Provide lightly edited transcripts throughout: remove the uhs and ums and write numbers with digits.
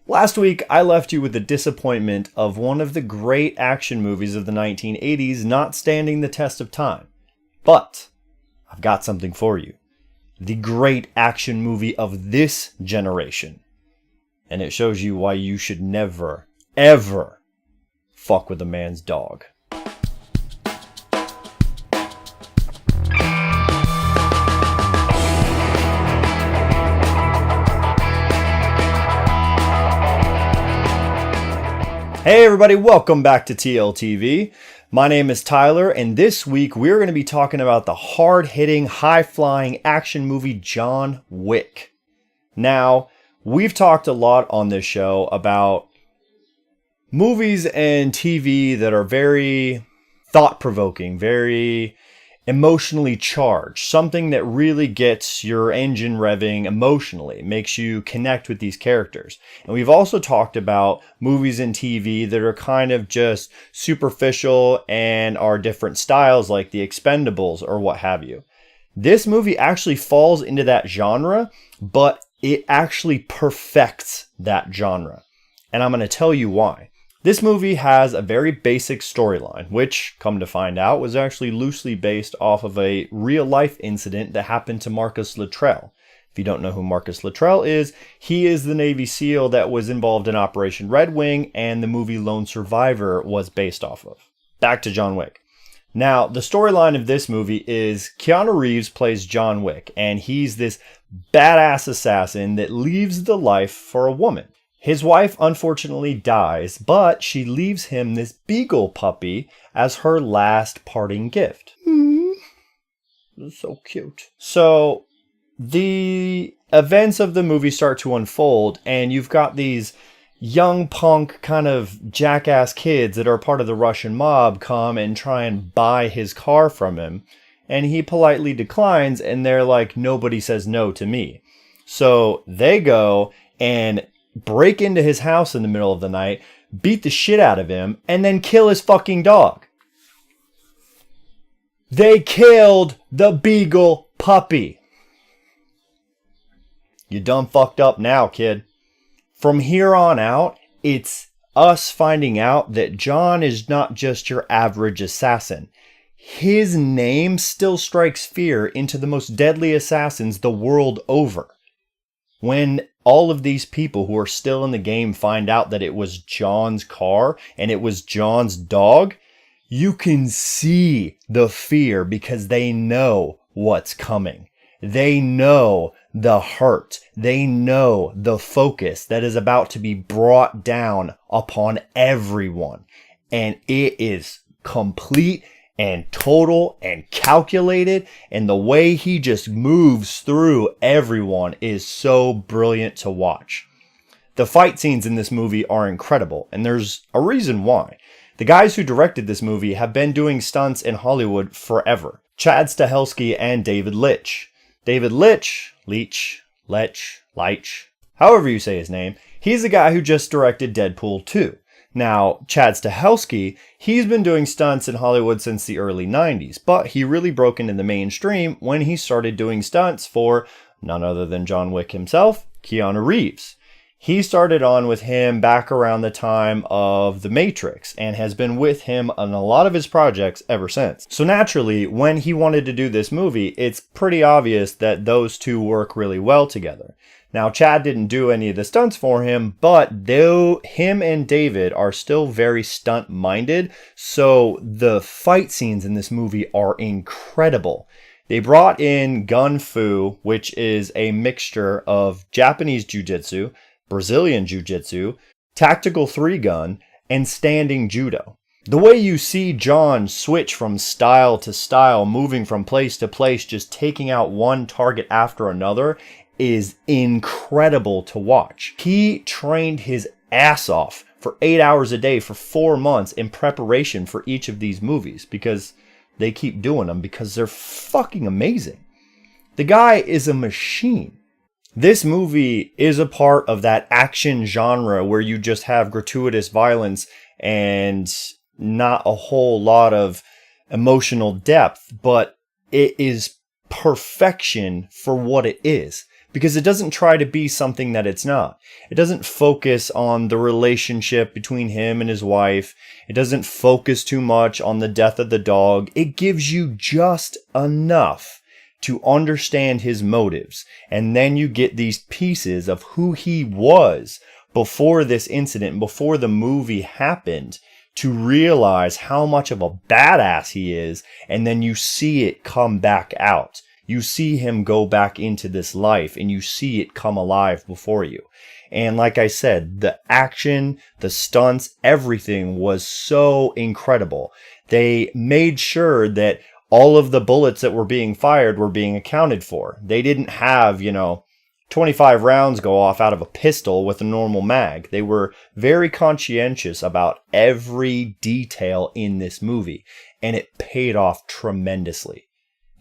Last week, I left you with the disappointment of one of the great action movies of the 1980s not standing the test of time. But I've got something for you. The great action movie of this generation. And it shows you why you should never, ever fuck with a man's dog. Hey everybody, welcome back to TLTV. My name is Tyler, and this week we're going to be talking about the hard-hitting, high-flying action movie John Wick. Now, we've talked a lot on this show about movies and TV that are very thought-provoking, very emotionally charged, something that really gets your engine revving emotionally, makes you connect with these characters. And we've also talked about movies and TV that are kind of just superficial and are different styles, like The Expendables or what have you. This movie actually falls into that genre, but it actually perfects that genre. And I'm going to tell you why. This movie has a very basic storyline, which, come to find out, was actually loosely based off of a real-life incident that happened to Marcus Luttrell. If you don't know who Marcus Luttrell is, he is the Navy SEAL that was involved in Operation Red Wing, and the movie Lone Survivor was based off of. Back to John Wick. Now, the storyline of this movie is Keanu Reeves plays John Wick, and he's this badass assassin that leaves the life for a woman. His wife unfortunately dies, but she leaves him this beagle puppy as her last parting gift. It's so cute. So the events of the movie start to unfold, and you've got these young punk kind of jackass kids that are part of the Russian mob come and try and buy his car from him. And he politely declines, and they're like, nobody says no to me. So they go and break into his house in the middle of the night, beat the shit out of him, and then kill his fucking dog. They killed the beagle puppy. You done fucked up now, kid. From here on out, it's us finding out that John is not just your average assassin. His name still strikes fear into the most deadly assassins the world over. When all of these people who are still in the game find out that it was John's car and it was John's dog, you can see the fear because they know what's coming. They know the hurt. They know the focus that is about to be brought down upon everyone. And it is complete and total and calculated, and the way he just moves through everyone is so brilliant to watch. The fight scenes in this movie are incredible, and there's a reason why. The guys who directed this movie have been doing stunts in Hollywood forever. Chad Stahelski and David Leitch. David Leitch, however you say his name, he's the guy who just directed Deadpool 2. Now, Chad Stahelski, he's been doing stunts in Hollywood since the early 90s, but he really broke into the mainstream when he started doing stunts for none other than John Wick himself, Keanu Reeves. He started on with him back around the time of The Matrix and has been with him on a lot of his projects ever since. So naturally, when he wanted to do this movie, it's pretty obvious that those two work really well together. Now, Chad didn't do any of the stunts for him, but though him and David are still very stunt-minded, so the fight scenes in this movie are incredible. They brought in Gun Fu, which is a mixture of Japanese Jiu-Jitsu, Brazilian Jiu-Jitsu, tactical three-gun, and standing judo. The way you see John switch from style to style, moving from place to place, just taking out one target after another, is incredible to watch. He trained his ass off for 8 hours a day for 4 months in preparation for each of these movies because they keep doing them because they're fucking amazing. The guy is a machine. This movie is a part of that action genre where you just have gratuitous violence and not a whole lot of emotional depth, but it is perfection for what it is. because it doesn't try to be something that it's not. It doesn't focus on the relationship between him and his wife. It doesn't focus too much on the death of the dog. It gives you just enough to understand his motives. And then you get these pieces of who he was before this incident, before the movie happened, to realize how much of a badass he is. And then you see it come back out. You see him go back into this life and you see it come alive before you. And like I said, the action, the stunts, everything was so incredible. They made sure that all of the bullets that were being fired were being accounted for. They didn't have, 25 rounds go off out of a pistol with a normal mag. They were very conscientious about every detail in this movie, and it paid off tremendously.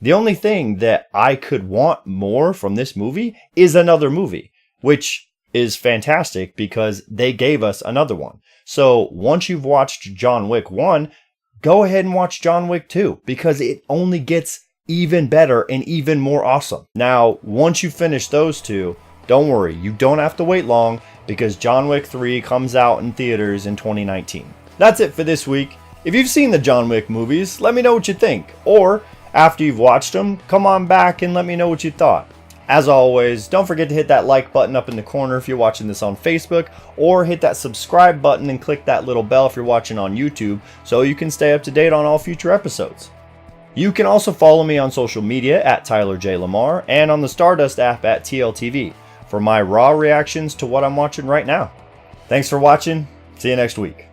The only thing that I could want more from this movie is another movie, which is fantastic because they gave us another one. So once you've watched John Wick 1, go ahead and watch John Wick 2 because it only gets even better and even more awesome. Now, once you finish those two, don't worry, you don't have to wait long because John Wick 3 comes out in theaters in 2019. That's it for this week. If you've seen the John Wick movies, let me know what you think. Or, after you've watched them, come on back and let me know what you thought. As always, don't forget to hit that like button up in the corner if you're watching this on Facebook, or hit that subscribe button and click that little bell if you're watching on YouTube so you can stay up to date on all future episodes. You can also follow me on social media at Tyler J. Lamar and on the Stardust app at TLTV for my raw reactions to what I'm watching right now. Thanks for watching. See you next week.